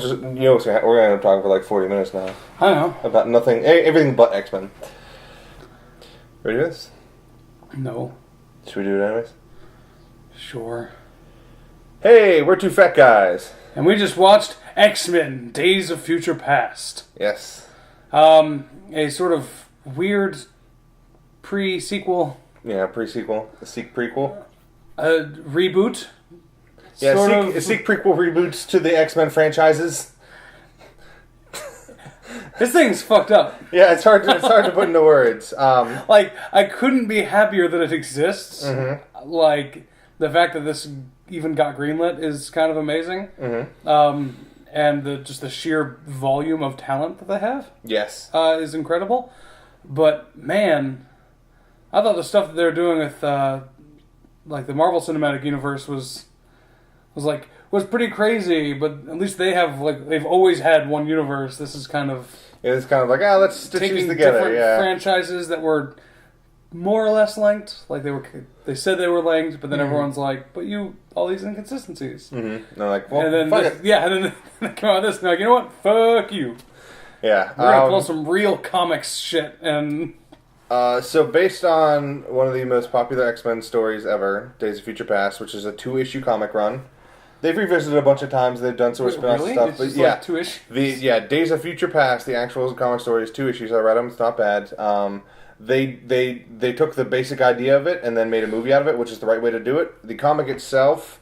We're gonna end up talking for like 40 minutes now I know. about nothing, everything but X-Men. Ready for this? No. Should we do it anyways? Sure. Hey, we're two fat guys. And we just watched X-Men: Days of Future Past. Yes. A sort of weird pre-sequel, Yeah, pre-sequel, a seek prequel. reboot. Yeah, seek prequel reboots to the X-Men franchises. This thing's fucked up. Yeah, it's hard to put into words. Like, I couldn't be happier that it exists. Mm-hmm. Like, the fact that this even got greenlit is kind of amazing. Mm-hmm. And just the sheer volume of talent that they have Yes. is incredible. But, man, I thought the stuff that they were doing with, like, the Marvel Cinematic Universe was pretty crazy, but at least they've always had one universe. This is kind of... It was kind of like, let's stitch these taking together. different Yeah. franchises that were more or less linked. Like, they said they were linked, but then everyone's like, but all these inconsistencies. Mm-hmm. And they're like, well, And then, fuck it. yeah, and then they come out with this, and they're like, you know what? Fuck you. Yeah. We're going to pull some real comics shit, and... So based on one of the most popular X-Men stories ever, Days of Future Past, which is a 2-issue comic run. They've revisited a bunch of times. They've done sort of spin-off really? stuff. It's But just yeah, like 2 issues? Days of Future Past, the actual comic story is 2 issues. I read them. It's not bad. They took the basic idea of it and then made a movie out of it, which is the right way to do it. The comic itself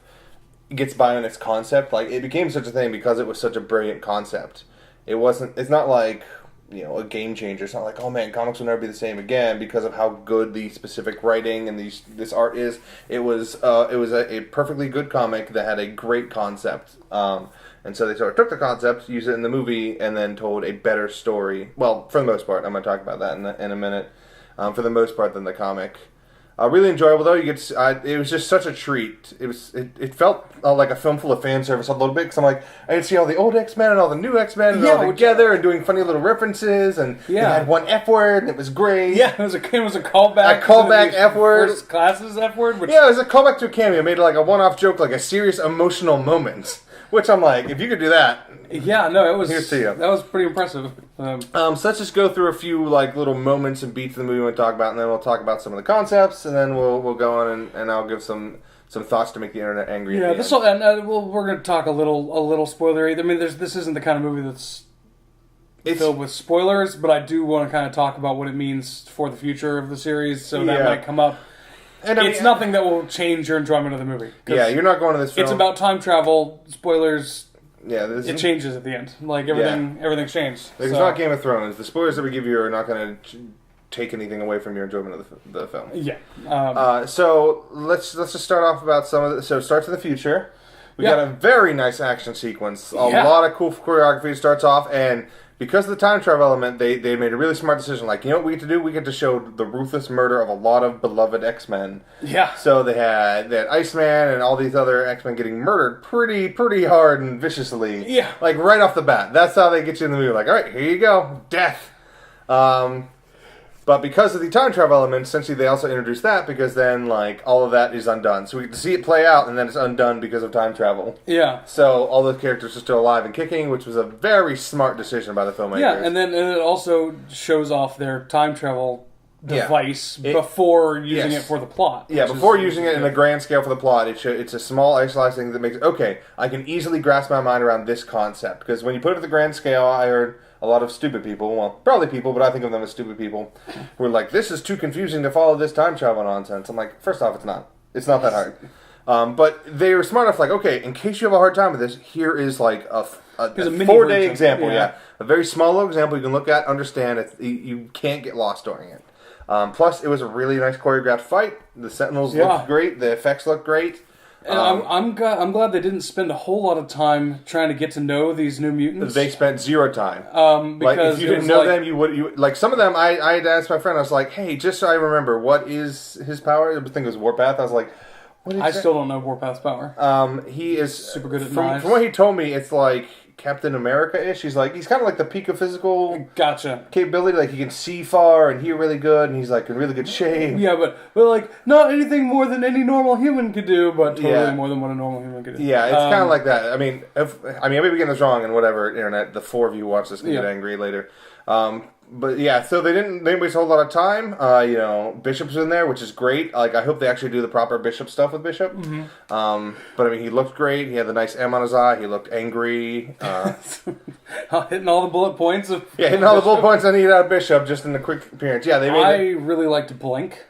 gets by on its concept. Like, it became such a thing because it was such a brilliant concept. It's not like, a game changer. It's not like, oh man, comics will never be the same again because of how good the specific writing and this art is. It was a perfectly good comic that had a great concept. And so they sort of took the concept, used it in the movie, and then told a better story. Well, for the most part, I'm going to talk about that in a minute. For the most part, than the comic. Really enjoyable though. It was just such a treat. It felt like a film full of fan service a little bit because I'm like, I could see all the old X-Men and all the new X-Men and all together and doing funny little references, and they had one F word and it was great. Yeah, it was a callback. A callback F word. First classes F word. Yeah, it was a callback to a cameo. Made it like a one-off joke, like a serious emotional moment. Which I'm like, if you could do that, yeah, no, it was. Here's to you. That was pretty impressive. So let's just go through a few like little moments and beats of the movie we want to talk about, and then we'll talk about some of the concepts, and then we'll go on and I'll give some thoughts to make the internet angry. Yeah, we're going to talk a little spoilery. I mean, this isn't the kind of movie that's filled with spoilers, but I do want to kind of talk about what it means for the future of the series, so that might come up. And it's nothing that will change your enjoyment of the movie. Yeah, you're not going to this film. It's about time travel. Spoilers. Yeah, it changes at the end. Like everything's changed. It's not Game of Thrones. The spoilers that we give you are not going to take anything away from your enjoyment of the film. Yeah. So let's just start off about some of the. So it starts in the future. We got a very nice action sequence. A lot of cool choreography. Starts off, and because of the time travel element, they made a really smart decision. Like, you know what we get to do? We get to show the ruthless murder of a lot of beloved X-Men. Yeah. So they had Iceman and all these other X-Men getting murdered pretty hard and viciously. Yeah. Like, right off the bat. That's how they get you in the movie. Like, all right, here you go. Death. But because of the time travel element, essentially they also introduced that because then, like, all of that is undone. So we get to see it play out, and then it's undone because of time travel. Yeah. So all those characters are still alive and kicking, which was a very smart decision by the filmmakers. Yeah, and it also shows off their time travel device before using it for the plot. Yeah, before using it in a grand scale for the plot, it's a small isolated thing that makes I can easily grasp my mind around this concept. Because when you put it at the grand scale, I heard a lot of stupid people, well, probably people, but I think of them as stupid people, who are like, this is too confusing to follow this time travel nonsense. I'm like, first off, it's not. It's not that hard. But they were smart enough, like, okay, in case you have a hard time with this, here is like a 4-day example. Yeah. A very small little example you can look at, understand. You can't get lost during it. Plus, it was a really nice choreographed fight. The Sentinels looked great. The effects looked great. And I'm glad they didn't spend a whole lot of time trying to get to know these new mutants. They spent zero time. Because like, if you didn't know them, you would like some of them. I had asked my friend. I was like, "Hey, just so I remember, what is his power?" I think it was Warpath. I was like, "What is I still don't know Warpath's power." He is super good at knives. From what he told me, it's like Captain America-ish. He's kind of like the peak of physical Gotcha. capability. Like he can see far and hear really good, and he's like in really good shape. Yeah, but like not anything more than any normal human could do, but totally more than what a normal human could do. Yeah, it's kind of like that. I mean, I may be getting this wrong, and whatever, internet, the 4 of you who watch this can get angry later. But yeah, so they didn't waste a whole lot of time. Bishop's in there, which is great. Like, I hope they actually do the proper Bishop stuff with Bishop. Mm-hmm. But I mean, he looked great. He had the nice M on his eye. He looked angry. Hitting all the bullet points hitting all the bullet points I need out of Bishop just in a quick appearance. Yeah, they made I really liked Blink.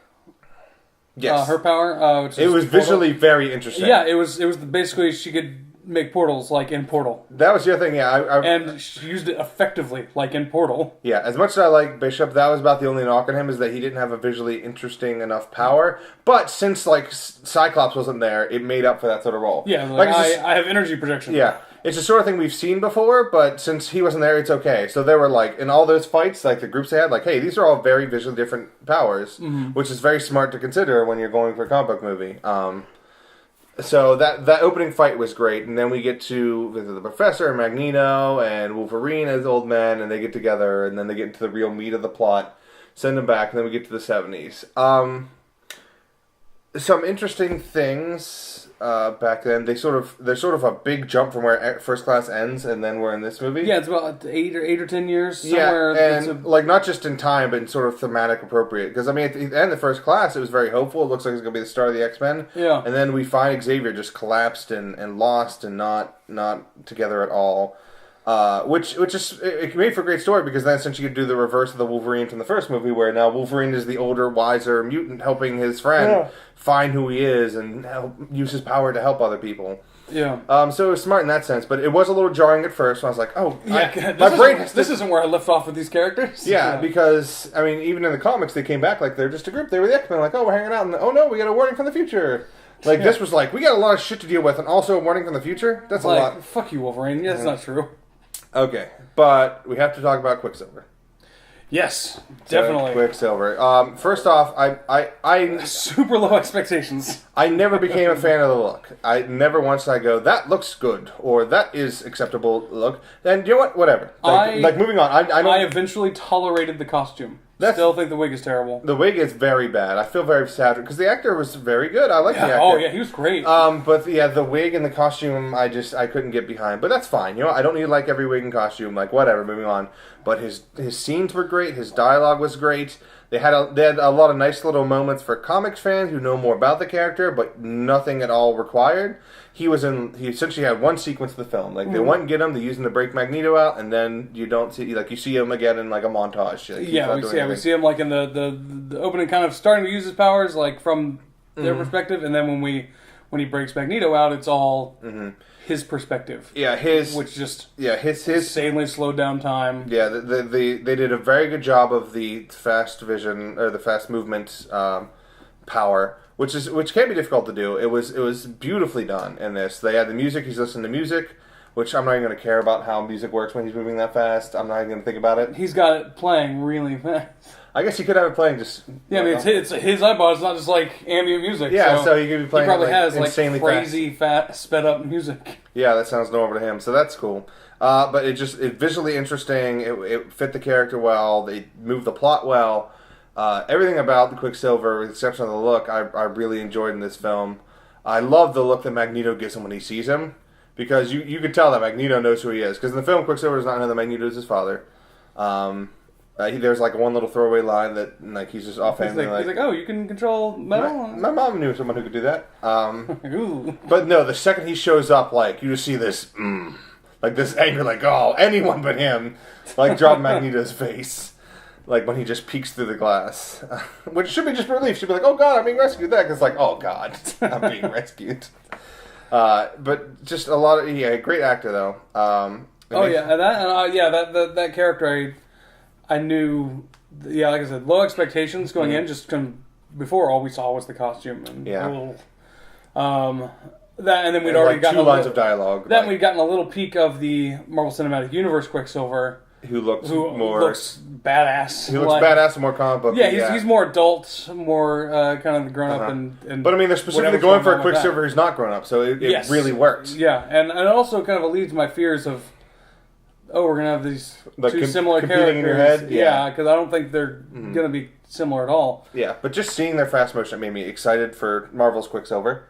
Yes, her power. Which it was visually very interesting. Yeah, it was basically she could make portals like in Portal. That was the other thing, yeah. And she used it effectively, like in Portal. Yeah, as much as I like Bishop, that was about the only knock on him, is that he didn't have a visually interesting enough power. But since, like, Cyclops wasn't there, it made up for that sort of role. Yeah, I have energy projection. Yeah, it's the sort of thing we've seen before, but since he wasn't there, it's okay. So they were, like, in all those fights, like, the groups they had, like, hey, these are all very visually different powers, which is very smart to consider when you're going for a comic book movie. So that opening fight was great, and then we get to visit the Professor and Magneto and Wolverine as old men, and they get together, and then they get into the real meat of the plot, send them back, and then we get to the 70s. Some interesting things back then. There's sort of a big jump from where First Class ends, and then we're in this movie. Yeah, it's about 8 or 10 years. Somewhere. Yeah, and like not just in time, but in sort of thematic appropriate. Because I mean, at the end of First Class, it was very hopeful. It looks like it's going to be the start of the X-Men. Yeah, and then we find Xavier just collapsed and lost and not together at all. Which is, it made for a great story, because then essentially you could do the reverse of the Wolverine from the first movie, where now Wolverine is the older, wiser mutant helping his friend find who he is and use his power to help other people. Yeah. So it was smart in that sense, but it was a little jarring at first. So I was like, oh, yeah, this isn't where I left off with these characters. Yeah, because I mean, even in the comics, they came back like they're just a group. They were the X-Men, like, oh, we're hanging out, and oh no, we got a warning from the future. Like this was like, we got a lot of shit to deal with, and also a warning from the future. That's a lot. Fuck you, Wolverine. Yeah, that's not true. Okay, but we have to talk about Quicksilver. Yes, definitely. Quicksilver. First off, I super low expectations. I never became a fan of the look. I never once I go, that looks good, or that is acceptable look. And you know what? Whatever. Like moving on. I eventually tolerated the costume. Still think the wig is terrible. The wig is very bad. I feel very sad because the actor was very good. I like the actor. Oh yeah, he was great. But yeah, the wig and the costume, I couldn't get behind. But that's fine. You know, I don't need like every wig and costume. Like whatever. Moving on. But his scenes were great. His dialogue was great. They had a lot of nice little moments for comics fans who know more about the character, but nothing at all required. He essentially had one sequence of the film. Like they went and get him, they use him to break Magneto out, and then you don't see you see him again in like a montage. We see him like in the opening, kind of starting to use his powers like from their perspective, and then when he breaks Magneto out, it's all his perspective. Yeah, his insanely slowed down time. Yeah, they did a very good job of the fast vision or the fast movement power. Which can be difficult to do. It was beautifully done in this. They had the music. He's listening to music, which I'm not even going to care about how music works when he's moving that fast. I'm not even going to think about it. He's got it playing really fast. I guess he could have it playing just... Yeah, I mean, it's his iPod. It's not just like ambient music. Yeah, so he could be playing. He probably has like crazy fast, sped up music. Yeah, that sounds normal to him. So that's cool. But it visually interesting. It fit the character well. They moved the plot well. Everything about the Quicksilver, with the exception of the look, I really enjoyed in this film. I love the look that Magneto gives him when he sees him, because you could tell that Magneto knows who he is. Because in the film, Quicksilver does not know that Magneto is his father. There's like one little throwaway line that like he's just offhand. He's like, oh, you can control metal? My mom knew someone who could do that. But no, the second he shows up, like you just see this, like this anger, like oh, anyone but him, like drop Magneto's face. Like when he just peeks through the glass, which should be just relief. Should be like, "Oh God, I'm being rescued." That because like, "Oh God, I'm being rescued." But just a lot of great actor though. That character, I knew. Yeah, like I said, low expectations going in. Just before all we saw was the costume and that, and then we'd already gotten 2 lines of dialogue. Then we'd gotten a little peek of the Marvel Cinematic Universe Quicksilver. Who looks badass. He looks badass and more comic book. Yeah, he's more adult, more kind of grown up, and but I mean, they're specifically going for a Quicksilver who's not grown up, so it really works. Yeah, and it also kind of alleviates my fears of oh, we're gonna have these like two similar competing characters in your head. Yeah, because I don't think they're gonna be similar at all. Yeah, but just seeing their fast motion made me excited for Marvel's Quicksilver.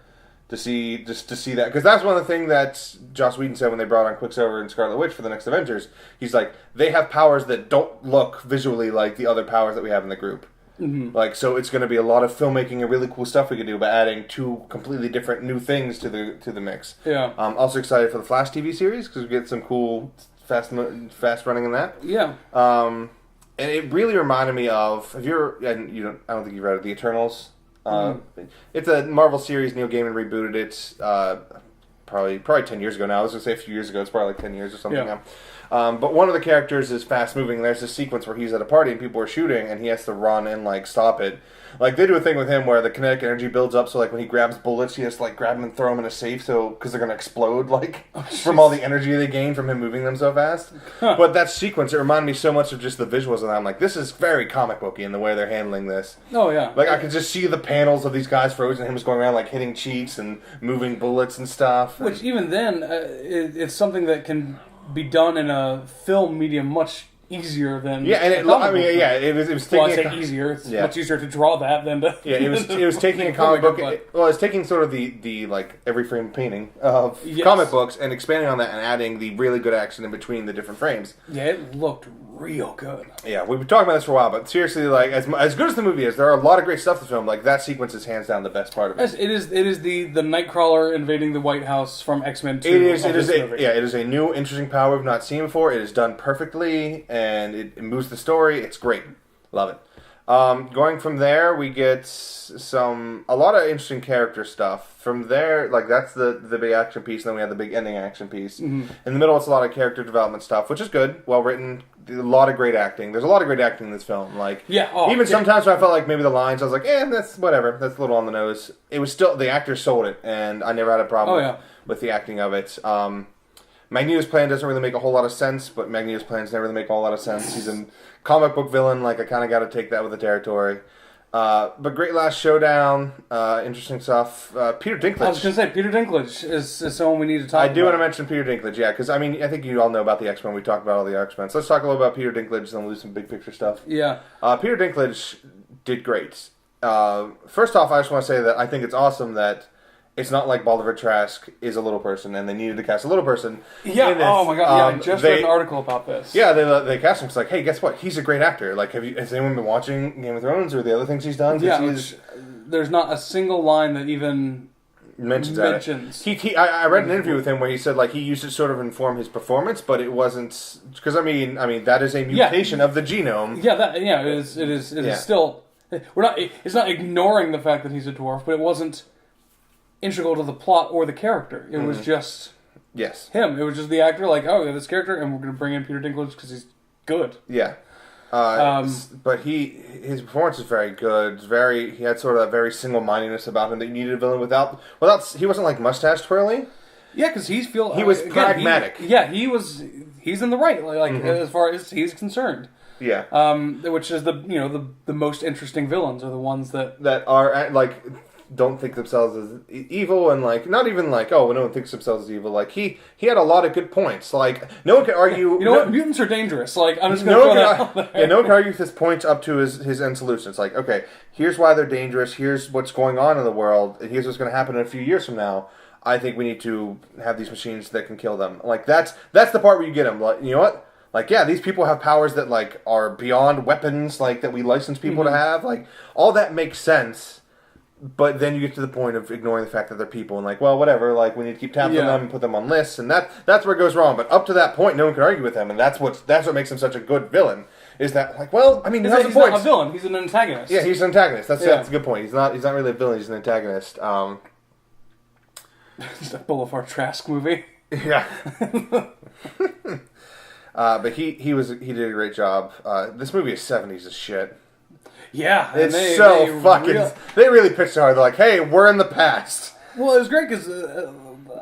To see that, because that's one of the things that Joss Whedon said when they brought on Quicksilver and Scarlet Witch for the next Avengers. He's like, they have powers that don't look visually like the other powers that we have in the group. Mm-hmm. Like, so it's going to be a lot of filmmaking and really cool stuff we can do by adding two completely different new things to the mix. Yeah. I'm also excited for the Flash TV series because we get some cool fast running in that. Yeah. And it really reminded me of I don't think you've read it, The Eternals. It's a Marvel series. Neil Gaiman rebooted it probably 10 years ago now. I was going to say a few years ago. It's probably like 10 years or something now. But one of the characters is fast moving. There's a sequence where he's at a party and people are shooting and he has to run and like stop it. Like they do a thing with him where the kinetic energy builds up, so like when he grabs bullets, he has to like grab them and throw them in a safe, so because they're gonna explode from all the energy they gain from him moving them so fast. But that sequence, it reminded me so much of just the visuals of that. I'm like, this is very comic booky in the way they're handling this. Oh yeah, like I could just see the panels of these guys frozen, him just going around like hitting cheats and moving bullets and stuff. Which even then, it's something that can be done in a film medium much easier than it was taking well, I say easier. It's much easier to draw that than to it was taking a comic book. It's taking sort of the like every frame painting of comic books and expanding on that and adding the really good action in between the different frames. Yeah, it looked real good. Yeah, we've been talking about this for a while, but seriously, like as good as the movie is, there are a lot of great stuff to film. Like that sequence is hands down the best part of it. Yes, it is the Nightcrawler invading the White House from X-Men 2. It is a new interesting power we've not seen before. It is done perfectly and it moves the story. It's great. Love it. Going from there, we get a lot of interesting character stuff. From there, like that's the big action piece, and then we have the big ending action piece. Mm-hmm. In the middle, it's a lot of character development stuff, which is good, well written, a lot of great acting. There's a lot of great acting in this film. Like sometimes when I felt like maybe the lines, I was like, that's whatever, that's a little on the nose. It was still the actors sold it, and I never had a problem with the acting of it. Magneto's plan doesn't really make a whole lot of sense, but Magneto's plans never really make a whole lot of sense. He's a comic book villain, like I kind of got to take that with the territory. But great last showdown, interesting stuff. Peter Dinklage. I was going to say, Peter Dinklage is someone we need to talk about. I do want to mention Peter Dinklage, yeah, because I think you all know about the X-Men. We talked about all the X-Men. So let's talk a little about Peter Dinklage, then we'll do some big picture stuff. Yeah. Peter Dinklage did great. First off, I just want to say that I think it's awesome that it's not like Bolivar Trask is a little person, and they needed to cast a little person. Yeah. Oh my god. Yeah. I just read an article about this. Yeah. They cast him. It's like, hey, guess what? He's a great actor. Like, has anyone been watching Game of Thrones or the other things he's done? Yeah. There's not a single line that even mentions. I read an interview with him where he said like he used it sort of inform his performance, but it wasn't because I mean that is a mutation of the genome. Yeah. It is still. It's not ignoring the fact that he's a dwarf, but it wasn't integral to the plot or the character. It was just him. It was just the actor, like, oh, we have this character, and we're going to bring in Peter Dinklage because he's good. Yeah. But his performance is very good. He had sort of a very single-mindedness about him that you needed a villain without he wasn't like mustache twirling. Yeah, because he was pragmatic. He's in the right, as far as he's concerned. Yeah. Which is the most interesting villains are the ones that are like don't think themselves as evil and like not even like no one thinks themselves as evil. Like he had a lot of good points. Like no one can argue. What? Mutants are dangerous. Like I'm just going to throw that out there. Yeah, no one can argue with his points up to his end solution. It's like okay, here's why they're dangerous. Here's what's going on in the world. And here's what's going to happen in a few years from now. I think we need to have these machines that can kill them. Like that's the part where you get them. Like you know what? Like yeah, these people have powers that like are beyond weapons. Like that we license people to have. Like all that makes sense. But then you get to the point of ignoring the fact that they're people and like, well, whatever, like we need to keep tabs on them and put them on lists, and that's where it goes wrong. But up to that point, no one can argue with him, and that's what makes him such a good villain. Is that like, well, I mean, he's not a villain; he's an antagonist. Yeah, he's an antagonist. That's a good point. He's not really a villain; he's an antagonist. It's a Boulevard Trask movie. Yeah. But he did a great job. This movie is 70s as shit. Yeah, it's they really pitched hard. They're like, hey, we're in the past. Well, it was great because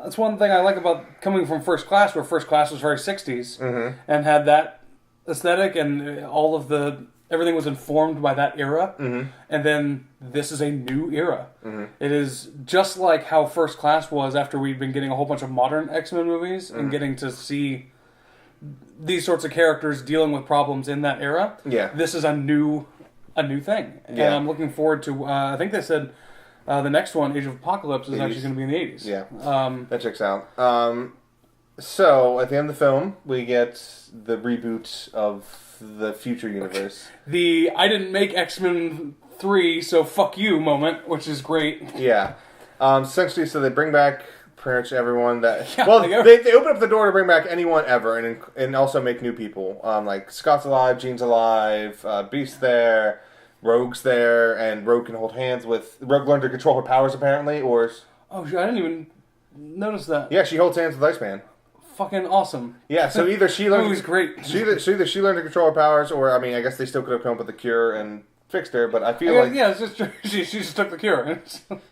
that's one thing I like about coming from First Class, where First Class was very 60s and had that aesthetic and all of everything was informed by that era. Mm-hmm. And then this is a new era. Mm-hmm. It is just like how First Class was after we'd been getting a whole bunch of modern X-Men movies and getting to see these sorts of characters dealing with problems in that era. Yeah. This is a new thing, and I'm looking forward to. I think they said the next one, Age of Apocalypse, is 80s. actually going to be in the 80s. Yeah, that checks out. So at the end of the film, we get the reboot of the future universe. The I didn't make X-Men 3, so fuck you moment, which is great. Yeah. Essentially, so they bring back pretty much everyone that... Yeah, well, they open up the door to bring back anyone ever and also make new people. Like, Scott's alive, Jean's alive, Beast's there, Rogue's there, and Rogue can hold hands with... Rogue learned to control her powers, apparently, or... Oh, I didn't even notice that. Yeah, she holds hands with Iceman. Fucking awesome. Yeah, so either she learned... It was great. Either she learned to control her powers, or, I mean, I guess they still could have come up with a cure and... fixed her, but I feel like yeah, it's just she just took the cure.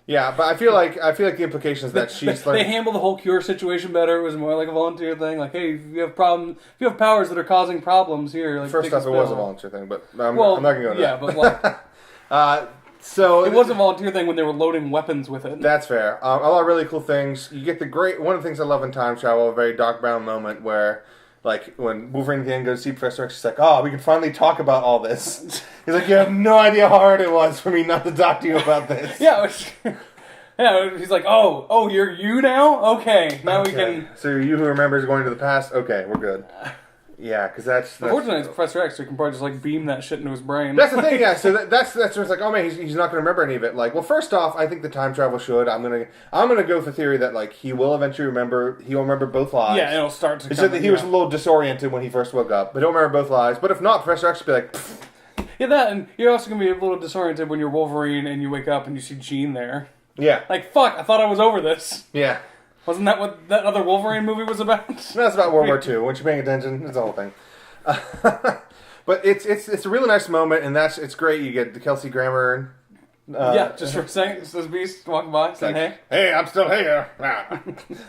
Yeah, but I feel like the implication is that she's they handled the whole cure situation better. It was more like a volunteer thing. Like, hey, if you have powers that are causing problems here. Like, first off, it was a volunteer thing, but I'm not going to go into that. Yeah, but like, so it was a volunteer thing when they were loading weapons with it. That's fair. A lot of really cool things. You get one of the things I love in time travel, a very Doc Brown moment where. Like, when Wolverine at the end goes to see Professor X, he's like, oh, we can finally talk about all this. He's like, you have no idea how hard it was for me not to talk to you about this. Yeah, he's like, oh, you're you now? Okay, now we can... So you're you who remembers going to the past? Okay, we're good. Yeah, because that's... Unfortunately, it's Professor X, so you can probably just, like, beam that shit into his brain. That's the thing, yeah. So that's where it's like, oh man, he's not going to remember any of it. Like, well, first off, I think the time travel should. I'm gonna go with the theory that like he will eventually remember. He'll remember both lives. Yeah, it'll start to. It's just that he was a little disoriented when he first woke up, but he'll remember both lives. But if not, Professor X will be like. Pfft. Yeah, that, and you're also gonna be a little disoriented when you're Wolverine and you wake up and you see Jean there. Yeah. Like, fuck, I thought I was over this. Yeah. Wasn't that what that other Wolverine movie was about? No, it's about World War II. When you're paying attention, it's the whole thing. But it's a really nice moment, and it's great. You get the Kelsey Grammer. Just for a second, this Beast walking by saying, like, "Hey, I'm still here."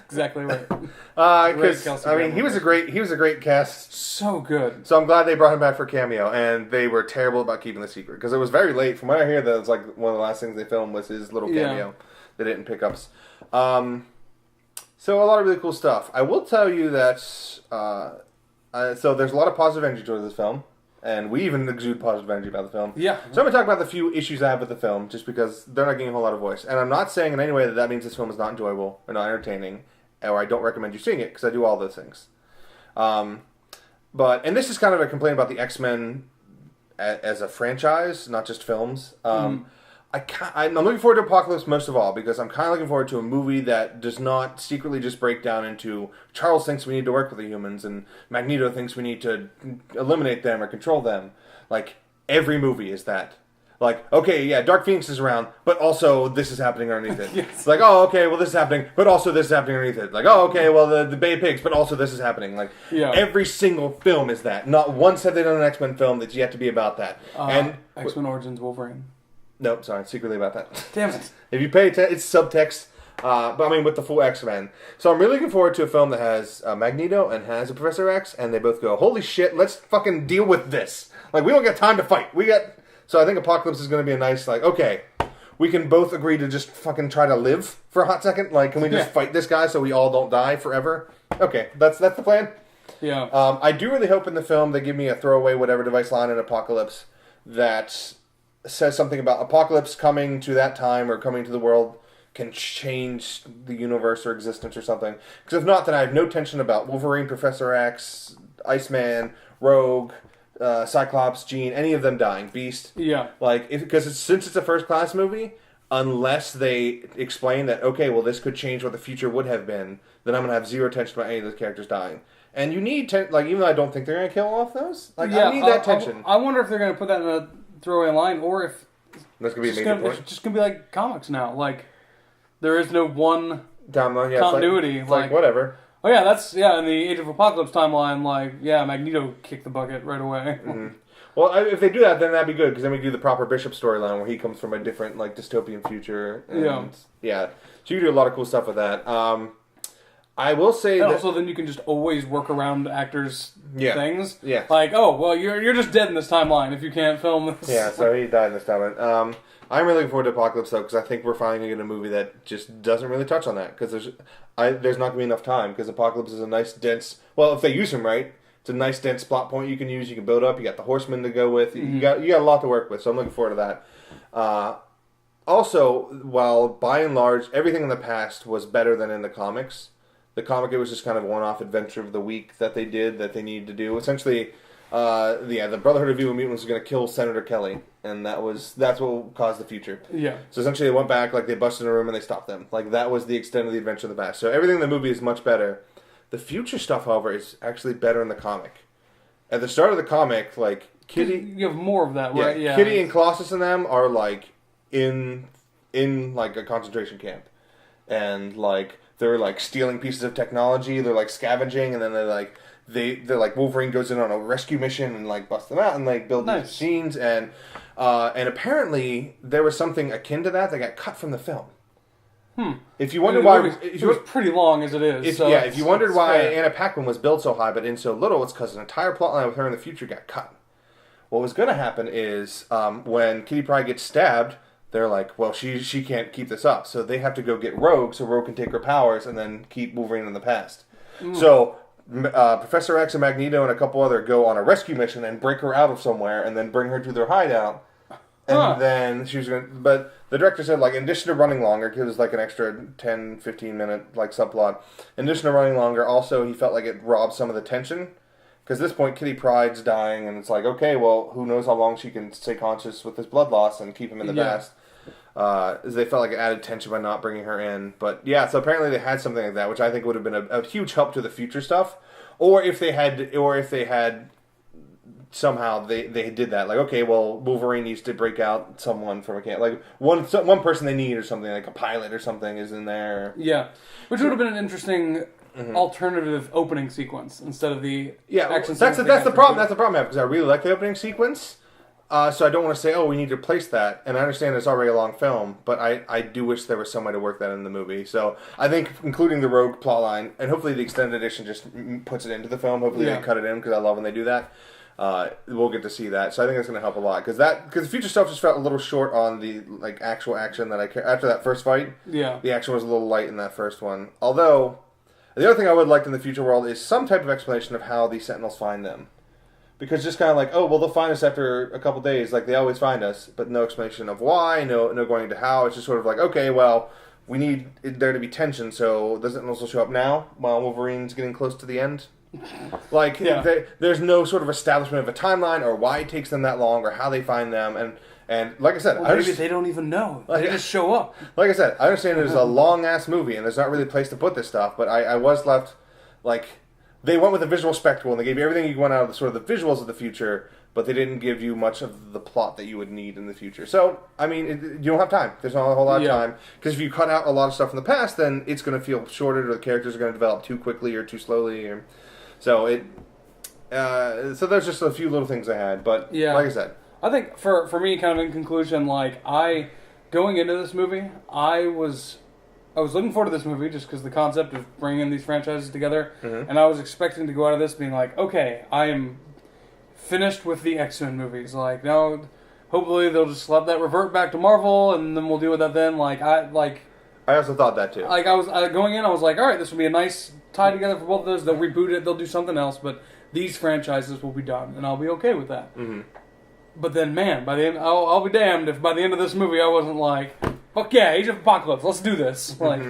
Exactly right. Because I mean, he was a great cast. So good. So I'm glad they brought him back for a cameo, and they were terrible about keeping the secret because it was very late. From what I hear, that was like one of the last things they filmed was his little cameo. They didn't pick ups. So a lot of really cool stuff. I will tell you that. So there's a lot of positive energy towards this film, and we even exude positive energy about the film. Yeah. So I'm going to talk about the few issues I have with the film, just because they're not getting a whole lot of voice. And I'm not saying in any way that means this film is not enjoyable or not entertaining, or I don't recommend you seeing it, because I do all those things. And this is kind of a complaint about the X-Men as a franchise, not just films. I'm looking forward to Apocalypse most of all because I'm kind of looking forward to a movie that does not secretly just break down into Charles thinks we need to work with the humans and Magneto thinks we need to eliminate them or control them. Like, every movie is that. Like, okay, yeah, Dark Phoenix is around, but also this is happening underneath it. Yes. It's like, oh, okay, well, this is happening, but also this is happening underneath it. Like, oh, okay, well, the Bay of Pigs, but also this is happening. Like, every single film is that. Not once have they done an X-Men film that's yet to be about that. And X-Men Origins Wolverine. Nope, sorry, secretly about that. Damn it. If you pay attention, it's subtext, but I mean with the full X-Men. So I'm really looking forward to a film that has Magneto and has a Professor X, and they both go, holy shit, let's fucking deal with this. Like, we don't got time to fight. So I think Apocalypse is going to be a nice, like, okay, we can both agree to just fucking try to live for a hot second. Like, can we just fight this guy so we all don't die forever? Okay, that's the plan. Yeah. I do really hope in the film they give me a throwaway whatever device line in Apocalypse that says something about Apocalypse coming to that time or coming to the world can change the universe or existence or something. Because if not, then I have no tension about Wolverine, Professor X, Iceman, Rogue, Cyclops, Jean, any of them dying. Beast. Yeah. Like, since it's a first-class movie, unless they explain that, okay, well, this could change what the future would have been, then I'm going to have zero tension about any of those characters dying. And you need, even though I don't think they're going to kill off those, I need that tension. I wonder if they're going to put that in a throwaway line, or if that's going to be a major point. It's just going to be like comics now. Like, there is no one timeline, continuity. It's like whatever. Oh yeah, in the Age of Apocalypse timeline, Magneto kicked the bucket right away. Mm-hmm. Well, if they do that, then that'd be good, because then we do the proper Bishop storyline, where he comes from a different, dystopian future. And, yeah. So you do a lot of cool stuff with that. I will say that... also, then you can just always work around actors' things. Yeah. Like, oh, well, you're just dead in this timeline if you can't film this. Yeah, so he died in this timeline. I'm really looking forward to Apocalypse, though, because I think we're finally going to get a movie that just doesn't really touch on that, because there's not going to be enough time, because Apocalypse is a nice, dense... Well, if they use him right, It's a nice dense plot point you can use. You can build up. You got the Horsemen to go with. Mm-hmm. You got a lot to work with. So I'm looking forward to that. Also, while by and large everything in the past was better than in the comics, the comic it was just kind of a one-off adventure of the week that they did that they needed to do. Essentially, the Brotherhood of Evil Mutants was going to kill Senator Kelly, and that's what caused the future. Yeah. So essentially, they went back, like they busted in a room and they stopped them. Like that was the extent of the adventure of the past. So everything in the movie is much better. The future stuff, however, is actually better in the comic. At the start of the comic, like Kitty, you have more of that, right? Yeah. Kitty and Colossus and them are like in like a concentration camp, and like they're like stealing pieces of technology. They're like scavenging, and then they're like Wolverine goes in on a rescue mission and like busts them out and like build these machines, and apparently there was something akin to that got cut from the film. If you wonder why it was pretty long as it is. If you wondered why Anna Paquin was billed so high but in so little, it's because an entire plotline with her in the future got cut. What was going to happen is when Kitty Pryde gets stabbed, they're like, well, she can't keep this up, so they have to go get Rogue so Rogue can take her powers and then keep Wolverine in the past. So Professor X and Magneto and a couple other go on a rescue mission and break her out of somewhere and then bring her to their hideout. And then she was going to... But the director said, like, in addition to running longer, because it was like an extra 10, 15-minute, like, subplot. In addition to running longer, also, he felt like it robbed some of the tension. Because at this point, Kitty Pryde's dying, and it's like, okay, well, who knows how long she can stay conscious with this blood loss and keep him in the past. They felt like it added tension by not bringing her in. But, yeah, so apparently they had something like that, which I think would have been a huge help to the future stuff. Or if they had... Somehow they did that. Like, okay, well, Wolverine needs to break out someone from a camp. Like, one person they need or something, like a pilot or something is in there. Yeah. Which would have been an interesting alternative opening sequence instead of the action sequence. That's the problem. That's the problem I have, because I really like the opening sequence. So I don't want to say, oh, we need to replace that. And I understand it's already a long film, but I do wish there was some way to work that in the movie. So I think including the Rogue plotline, and hopefully the extended edition just puts it into the film. Hopefully they cut it in, because I love when they do that. We'll get to see that, so I think that's going to help a lot because the future stuff just felt a little short on the like actual action that after that first fight. Yeah, the action was a little light in that first one. Although the other thing I would like in the future world is some type of explanation of how the Sentinels find them, because just kind of like, oh well, they'll find us after a couple days, like they always find us, but no explanation of why, no going into how. It's just sort of like, okay, well, we need there to be tension, so the Sentinels will show up now while Wolverine's getting close to the end. Like, there's no sort of establishment of a timeline or why it takes them that long or how they find them. And like I said, maybe they don't even know. They just show up. Like I said, I understand there's a long-ass movie and there's not really a place to put this stuff, but I was left, like, they went with a visual spectacle and they gave you everything you want out of the sort of the visuals of the future, but they didn't give you much of the plot that you would need in the future. So, I mean, you don't have time. There's not a whole lot of time. Because if you cut out a lot of stuff from the past, then it's going to feel shorter or the characters are going to develop too quickly or too slowly. So there's just a few little things I had, but like I said, I think for me, kind of in conclusion, like going into this movie, I was looking forward to this movie just because the concept of bringing these franchises together, and I was expecting to go out of this being like, okay, I am finished with the X-Men movies. Like now, hopefully they'll just let that revert back to Marvel, and then we'll deal with that then. I also thought that too. Like I was going in, I was like, all right, this will be a nice tie together for both of those. They'll reboot it, they'll do something else, but these franchises will be done, and I'll be okay with that. But then, man, by the end, I'll be damned if by the end of this movie I wasn't like, fuck yeah, Age of Apocalypse, let's do this. Like,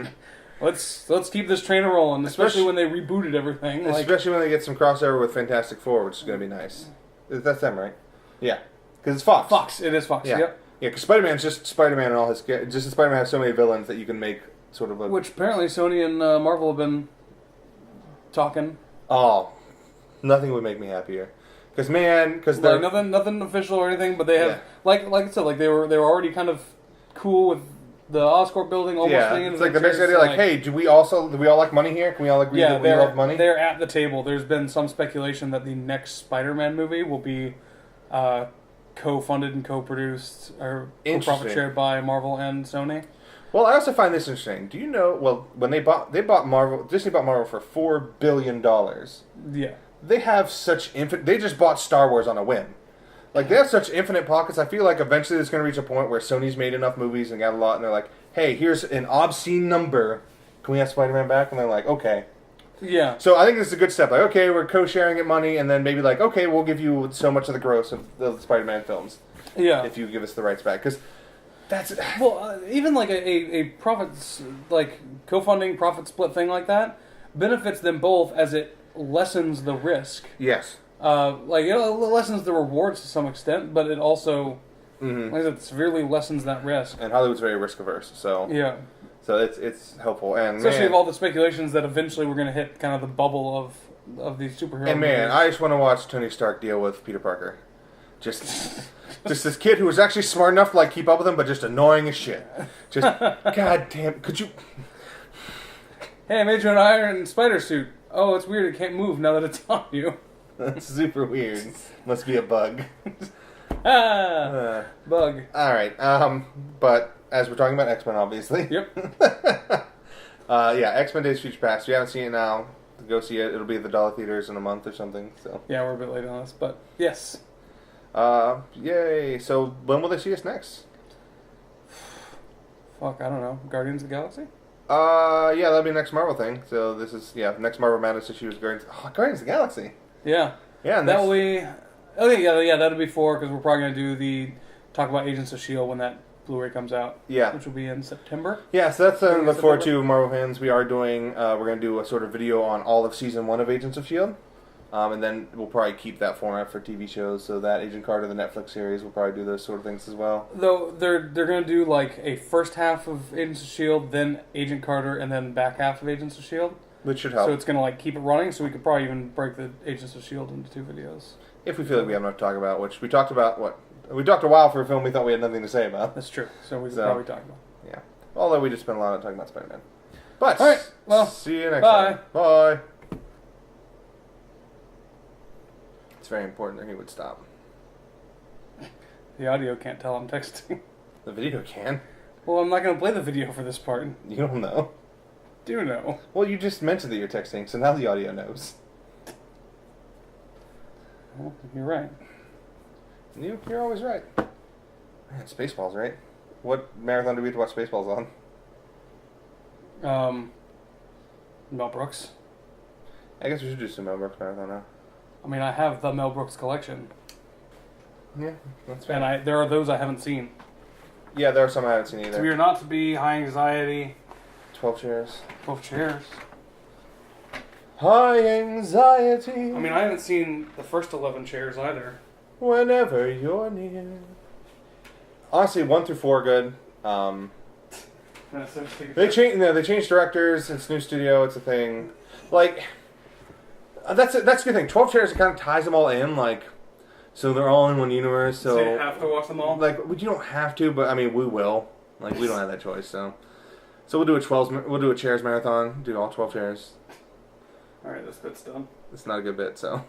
let's keep this train rolling, especially when they rebooted everything. Especially when they get some crossover with Fantastic Four, which is going to be nice. That's them, right? Yeah, because it's Fox. It is Fox. Yeah. Yep. Yeah, because Spider-Man's just Spider-Man and all his... Just Spider-Man has so many villains that you can make sort of a... Which apparently Sony and Marvel have been talking. Oh, nothing would make me happier. Because they're... Like, nothing official or anything, but they have... Like I said, like they were already kind of cool with the Oscorp building almost thing. It's like the basic idea, like, hey, do we all like money here? Can we all agree that we love money? They're at the table. There's been some speculation that the next Spider-Man movie will be... co-funded and co-produced or profit shared by Marvel and Sony. Well, I also find this interesting. Do you know? Well, when they bought Marvel, Disney bought Marvel for $4 billion. Yeah, they have such They just bought Star Wars on a whim. Like they have such infinite pockets. I feel like eventually it's going to reach a point where Sony's made enough movies and got a lot, and they're like, "Hey, here's an obscene number. Can we have Spider-Man back?" And they're like, "Okay." Yeah. So I think this is a good step. Like, okay, we're co-sharing it money, and then maybe like, okay, we'll give you so much of the gross of the Spider-Man films. Yeah. If you give us the rights back, because that's well, even like a profits like co-funding profit split thing like that benefits them both as it lessens the risk. Yes. Like it lessens the rewards to some extent, but it also, like I said, severely lessens that risk. And Hollywood's very risk averse, so yeah. So it's helpful, and especially with all the speculations that eventually we're going to hit kind of the bubble of these superhero. And man, movies. I just want to watch Tony Stark deal with Peter Parker. Just this kid who was actually smart enough to like keep up with him, but just annoying as shit. Just god damn, could you? Hey, I made you an iron spider suit. Oh, it's weird. It can't move now that it's on you. That's super weird. Must be a bug. Bug. All right. But as we're talking about X-Men, obviously. Yep. Yeah, X-Men Days of Future Past. If you haven't seen it now, go see it. It'll be at the dollar theaters in a month or something. So. Yeah, we're a bit late on this, but yes. Yay. So when will they see us next? Fuck, I don't know. Guardians of the Galaxy? Yeah, that'll be the next Marvel thing. So this is, next Marvel Madness issue is Guardians of the Galaxy. Yeah. Yeah, and that'll be... Okay, yeah, that'll be 4, because we're probably going to do talk about Agents of S.H.I.E.L.D. when that Blu-ray comes out. Yeah. Which will be in September. Yeah, so that's something to look forward to, Marvel fans. We are doing, we're going to do a sort of video on all of Season 1 of Agents of S.H.I.E.L.D. And then we'll probably keep that format for TV shows, so that Agent Carter, the Netflix series, will probably do those sort of things as well. Though they're going to do like a first half of Agents of S.H.I.E.L.D., then Agent Carter, and then back half of Agents of S.H.I.E.L.D. Which should help. So it's going to like keep it running, so we could probably even break the Agents of S.H.I.E.L.D. into 2 videos. If we feel like we have enough to talk about, which we talked about, we talked a while for a film we thought we had nothing to say about. That's true, so we could probably talk about it. Yeah. Although we just spent a lot of time talking about Spider-Man. But, alright, well, see you next bye. time. Bye. It's very important that he would stop. The audio can't tell I'm texting. The video can. Well, I'm not going to play the video for this part. You don't know. Do know. Well, you just mentioned that you're texting, so now the audio knows. Well, you're right. You're always right. Man, Spaceballs, right? What marathon do we have to watch Spaceballs on? Mel Brooks. I guess we should do some Mel Brooks marathon now. I mean, I have the Mel Brooks collection. Yeah, that's fair. And there are those I haven't seen. Yeah, there are some I haven't seen either. To be or not to be, High Anxiety. 12 Chairs. 12 Chairs. High Anxiety. I mean, I haven't seen the first 11 Chairs either. Whenever you're near. Honestly, 1 through 4 good. They changed directors. It's new studio. It's a thing. Like, that's a good thing. 12 Chairs kind of ties them all in. Like, so they're all in one universe. So you have to watch them all. Like, you don't have to, but I mean, we will. Like, we don't have that choice. So we'll do a Chairs marathon. Do all 12 Chairs. All right, this bit's done. It's not a good bit. So.